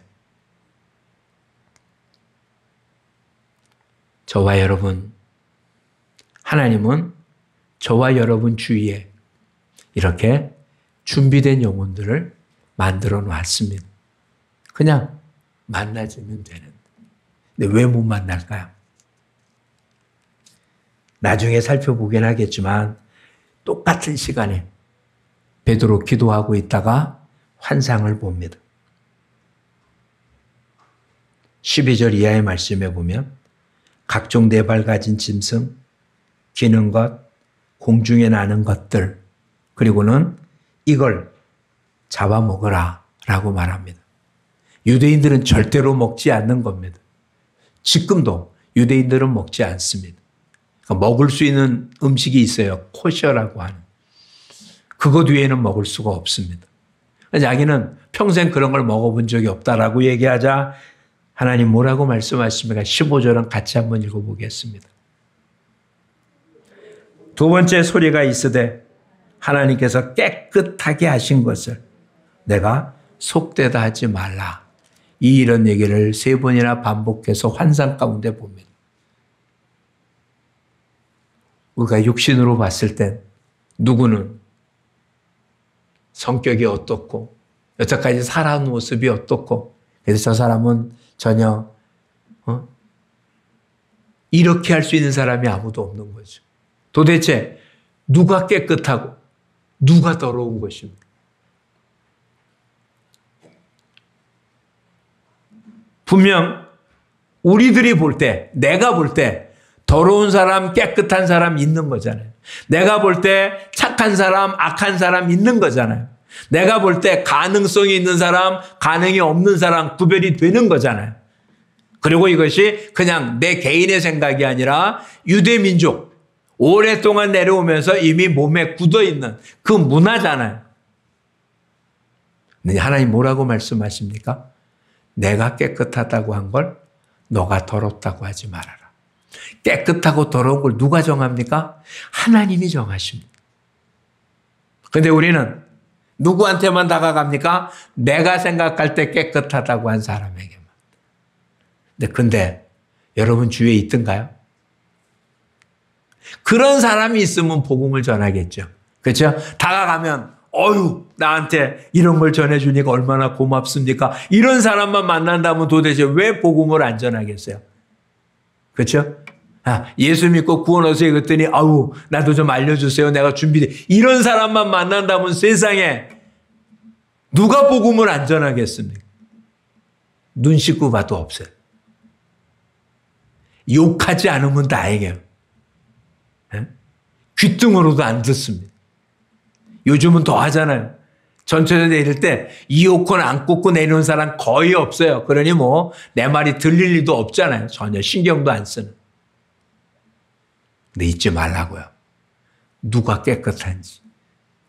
저와 여러분, 하나님은 저와 여러분 주위에 이렇게 준비된 영혼들을 만들어 놨습니다. 그냥 만나주면 되는데. 근데 왜 못 만날까요? 나중에 살펴보긴 하겠지만 똑같은 시간에 베드로 기도하고 있다가 환상을 봅니다. 12절 이하의 말씀에 보면 각종 네 발 가진 짐승, 기는 것, 공중에 나는 것들, 그리고는 이걸 잡아먹으라 라고 말합니다. 유대인들은 절대로 먹지 않는 겁니다. 지금도 유대인들은 먹지 않습니다. 그러니까 먹을 수 있는 음식이 있어요. 코셔라고 하는. 그것 외에는 먹을 수가 없습니다. 자기는 평생 그런 걸 먹어본 적이 없다라고 얘기하자 하나님 뭐라고 말씀하십니까? 15절은 같이 한번 읽어보겠습니다. 두 번째 소리가 있으되 하나님께서 깨끗하게 하신 것을 내가 속되다 하지 말라. 이런 얘기를 세 번이나 반복해서 환상 가운데 봅니다. 우리가 육신으로 봤을 땐 누구는 성격이 어떻고 여태까지 살아온 모습이 어떻고 그래서 저 사람은 전혀 이렇게 할 수 있는 사람이 아무도 없는 거죠. 도대체 누가 깨끗하고 누가 더러운 것입니까? 분명 우리들이 볼 때, 내가 볼 때 더러운 사람, 깨끗한 사람 있는 거잖아요. 내가 볼 때 착한 사람, 악한 사람 있는 거잖아요. 내가 볼 때 가능성이 있는 사람, 가능이 없는 사람 구별이 되는 거잖아요. 그리고 이것이 그냥 내 개인의 생각이 아니라 유대민족, 오랫동안 내려오면서 이미 몸에 굳어있는 그 문화잖아요. 근데 하나님 뭐라고 말씀하십니까? 내가 깨끗하다고 한 걸 너가 더럽다고 하지 말아라. 깨끗하고 더러운 걸 누가 정합니까? 하나님이 정하십니다. 근데 우리는 누구한테만 다가갑니까? 내가 생각할 때 깨끗하다고 한 사람에게만. 근데 여러분 주위에 있던가요? 그런 사람이 있으면 복음을 전하겠죠. 그렇죠? 다가가면 나한테 이런 걸 전해주니까 얼마나 고맙습니까? 이런 사람만 만난다면 도대체 왜 복음을 안 전하겠어요? 그렇죠? 예수 믿고 구원 얻으세요 그랬더니 나도 좀 알려주세요. 내가 준비돼. 이런 사람만 만난다면 세상에 누가 복음을 안 전하겠습니까? 눈 씻고 봐도 없어요. 욕하지 않으면 다행이에요. 귓등으로도 안 듣습니다. 요즘은 더 하잖아요. 전철에 내릴 때 이어폰 안 꽂고 내리는 사람 거의 없어요. 그러니 내 말이 들릴 리도 없잖아요. 전혀 신경도 안 쓰는. 근데 잊지 말라고요. 누가 깨끗한지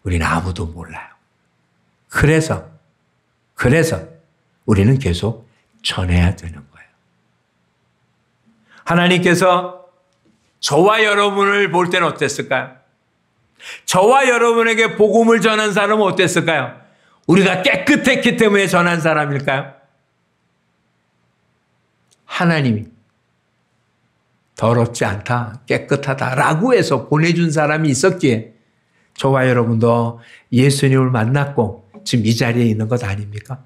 우리는 아무도 몰라요. 그래서 우리는 계속 전해야 되는 거예요. 하나님께서 저와 여러분을 볼 때는 어땠을까요? 저와 여러분에게 복음을 전한 사람은 어땠을까요? 우리가 깨끗했기 때문에 전한 사람일까요? 하나님이 더럽지 않다, 깨끗하다라고 해서 보내준 사람이 있었기에 저와 여러분도 예수님을 만났고 지금 이 자리에 있는 것 아닙니까?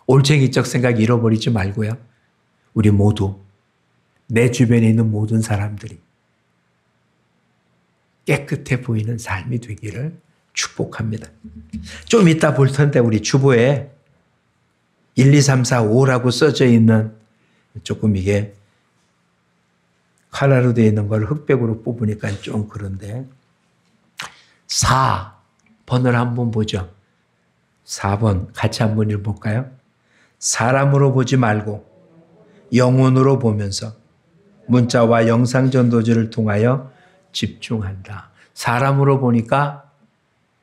올챙이적 생각 잃어버리지 말고요. 우리 모두 내 주변에 있는 모든 사람들이 깨끗해 보이는 삶이 되기를 축복합니다. 좀 이따 볼 텐데 우리 주보에 1, 2, 3, 4, 5라고 써져 있는 조금 이게 칼라로 되어 있는 걸 흑백으로 뽑으니까 좀 그런데 4번을 한번 보죠. 4번 같이 한번 읽어볼까요? 사람으로 보지 말고 영혼으로 보면서 문자와 영상 전도지를 통하여 집중한다. 사람으로 보니까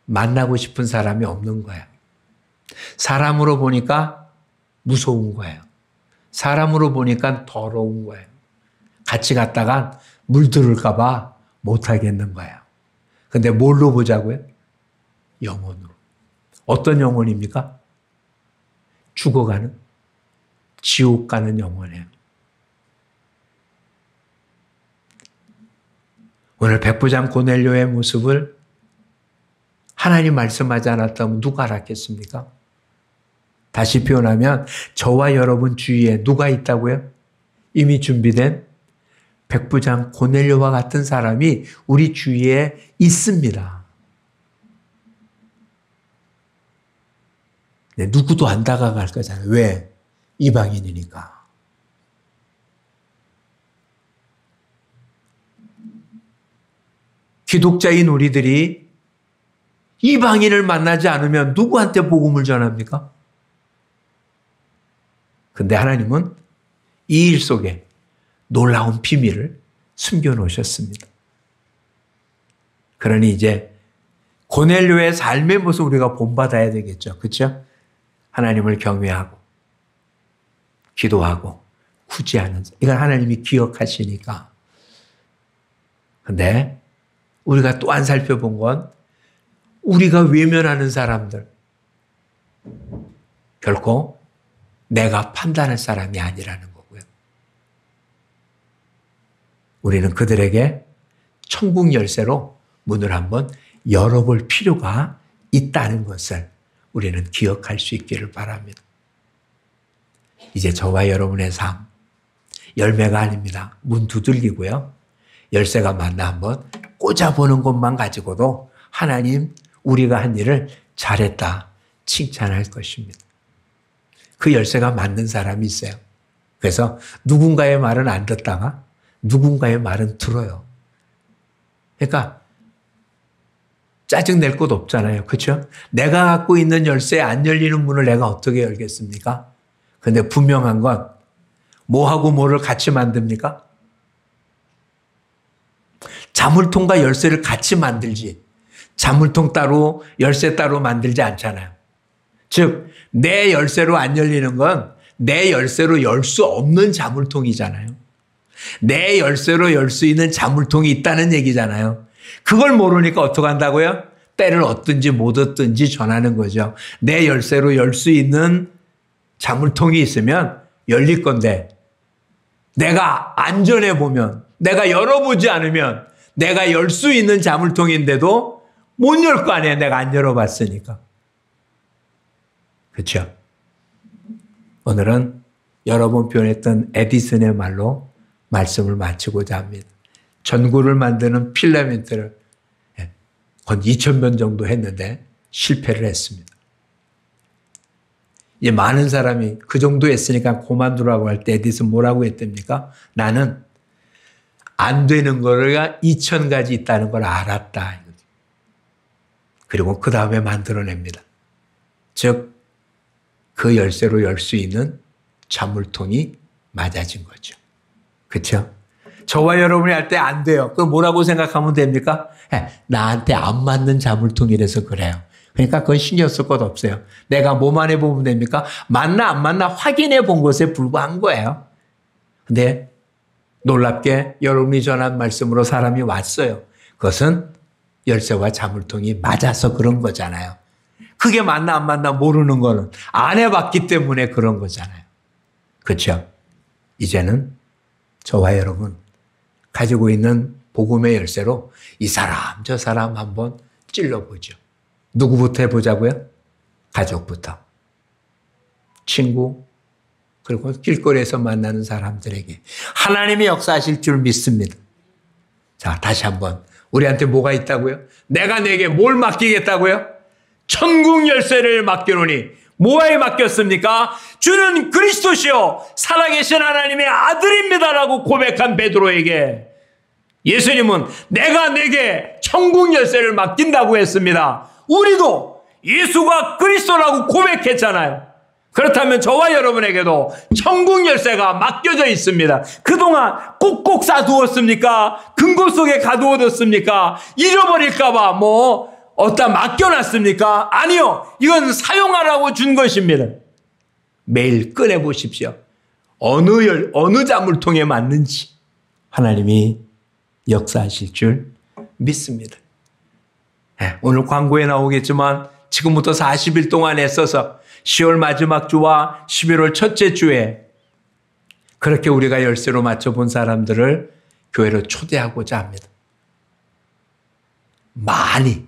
만나고 싶은 사람이 없는 거예요. 사람으로 보니까 무서운 거예요. 사람으로 보니까 더러운 거예요. 같이 갔다가 물들을까 봐 못하겠는 거예요. 근데 뭘로 보자고요? 영혼으로. 어떤 영혼입니까? 죽어가는, 지옥 가는 영혼이에요. 오늘 백부장 고넬료의 모습을 하나님 말씀하지 않았다면 누가 알았겠습니까? 다시 표현하면 저와 여러분 주위에 누가 있다고요? 이미 준비된 백부장 고넬료와 같은 사람이 우리 주위에 있습니다. 네, 누구도 안 다가갈 거잖아요. 왜? 이방인이니까. 기독자인 우리들이 이방인을 만나지 않으면 누구한테 복음을 전합니까? 근데 하나님은 이 일 속에 놀라운 비밀을 숨겨놓으셨습니다. 그러니 이제 고넬료의 삶의 모습 우리가 본받아야 되겠죠. 그렇죠? 하나님을 경외하고 기도하고 구제하는 이건 하나님이 기억하시니까. 근데 우리가 또 안 살펴본 건 우리가 외면하는 사람들 결코 내가 판단할 사람이 아니라는 거고요. 우리는 그들에게 천국 열쇠로 문을 한번 열어볼 필요가 있다는 것을 우리는 기억할 수 있기를 바랍니다. 이제 저와 여러분의 삶, 열매가 아닙니다. 문 두들기고요. 열쇠가 맞나 한번 꽂아보는 것만 가지고도 하나님 우리가 한 일을 잘했다 칭찬할 것입니다. 그 열쇠가 맞는 사람이 있어요. 그래서 누군가의 말은 안 듣다가 누군가의 말은 들어요. 그러니까 짜증낼 것 없잖아요. 그렇죠? 내가 갖고 있는 열쇠 안 열리는 문을 내가 어떻게 열겠습니까? 근데 분명한 건 뭐하고 뭐를 같이 만듭니까? 자물통과 열쇠를 같이 만들지 자물통 따로 열쇠 따로 만들지 않잖아요. 즉 내 열쇠로 안 열리는 건 내 열쇠로 열 수 없는 자물통이잖아요. 내 열쇠로 열 수 있는 자물통이 있다는 얘기잖아요. 그걸 모르니까 어떻게 한다고요? 때를 얻든지 못 얻든지 전하는 거죠. 내 열쇠로 열 수 있는 자물통이 있으면 열릴 건데 내가 안전해 보면 내가 열어보지 않으면 내가 열 수 있는 자물통인데도 못 열 거 아니에요. 내가 안 열어봤으니까. 그렇죠? 오늘은 여러 번 표현했던 에디슨의 말로 말씀을 마치고자 합니다. 전구를 만드는 필라멘트를 건 2,000번 정도 했는데 실패를 했습니다. 이제 많은 사람이 그 정도 했으니까 그만두라고 할 때 에디슨 뭐라고 했답니까? 나는 안 되는 거가 2,000가지 있다는 걸 알았다. 그리고 그 다음에 만들어냅니다. 즉 그 열쇠로 열 수 있는 자물통이 맞아진 거죠. 그렇죠? 저와 여러분이 할 때 안 돼요. 그거 뭐라고 생각하면 됩니까? 나한테 안 맞는 자물통이라서 그래요. 그러니까 그건 신경 쓸 것 없어요. 내가 뭐만 해보면 됩니까? 맞나 안 맞나 확인해 본 것에 불과한 거예요. 근데 놀랍게 여러분이 전한 말씀으로 사람이 왔어요. 그것은 열쇠와 자물통이 맞아서 그런 거잖아요. 그게 맞나 안 맞나 모르는 거는 안 해봤기 때문에 그런 거잖아요. 그렇죠? 이제는 저와 여러분 가지고 있는 복음의 열쇠로 이 사람 저 사람 한번 찔러보죠. 누구부터 해보자고요? 가족부터. 친구 그리고 길거리에서 만나는 사람들에게 하나님이 역사하실 줄 믿습니다. 자, 다시 한번 우리한테 뭐가 있다고요? 내가 내게 뭘 맡기겠다고요? 천국 열쇠를 맡겨놓으니 뭐에 맡겼습니까? 주는 그리스도시요 살아계신 하나님의 아들입니다라고 고백한 베드로에게 예수님은 내가 내게 천국 열쇠를 맡긴다고 했습니다. 우리도 예수가 그리스도라고 고백했잖아요. 그렇다면 저와 여러분에게도 천국 열쇠가 맡겨져 있습니다. 그동안 꼭꼭 싸두었습니까? 금고 속에 가두어뒀습니까? 잃어버릴까봐 어디다 맡겨놨습니까? 아니요. 이건 사용하라고 준 것입니다. 매일 꺼내보십시오. 어느 자물통에 맞는지 하나님이 역사하실 줄 믿습니다. 오늘 광고에 나오겠지만 지금부터 40일 동안 애써서 10월 마지막 주와 11월 첫째 주에 그렇게 우리가 열쇠로 맞춰본 사람들을 교회로 초대하고자 합니다. 많이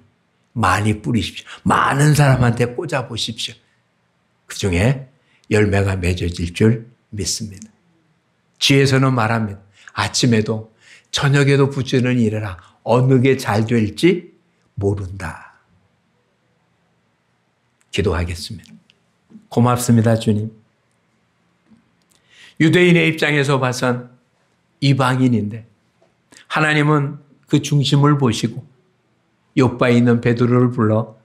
많이 뿌리십시오. 많은 사람한테 꽂아 보십시오. 그 중에 열매가 맺어질 줄 믿습니다. 뒤에서는 말합니다. 아침에도 저녁에도 부지런히 일해라. 어느 게 잘 될지 모른다. 기도하겠습니다. 고맙습니다, 주님. 유대인의 입장에서 봐선 이방인인데 하나님은 그 중심을 보시고 요바에 있는 베드로를 불러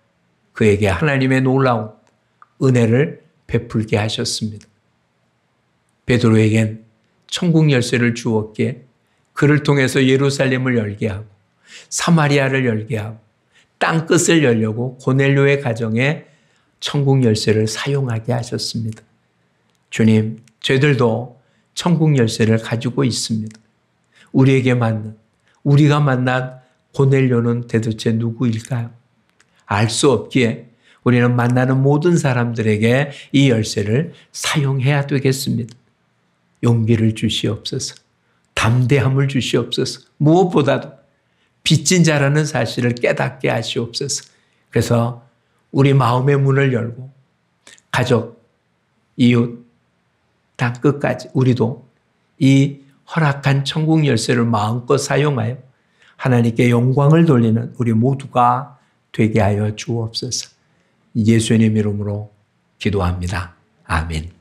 그에게 하나님의 놀라운 은혜를 베풀게 하셨습니다. 베드로에겐 천국 열쇠를 주었기에 그를 통해서 예루살렘을 열게 하고 사마리아를 열게 하고 땅끝을 열려고 고넬료의 가정에 천국 열쇠를 사용하게 하셨습니다. 주님, 저희들도 천국 열쇠를 가지고 있습니다. 우리에게 맞는, 우리가 만난 고넬료는 도대체 누구일까요? 알 수 없기에 우리는 만나는 모든 사람들에게 이 열쇠를 사용해야 되겠습니다. 용기를 주시옵소서. 담대함을 주시옵소서. 무엇보다도 빚진 자라는 사실을 깨닫게 하시옵소서. 그래서 우리 마음의 문을 열고 가족, 이웃, 땅 끝까지 우리도 이 허락한 천국 열쇠를 마음껏 사용하여 하나님께 영광을 돌리는 우리 모두가 되게 하여 주옵소서. 예수님 이름으로 기도합니다. 아멘.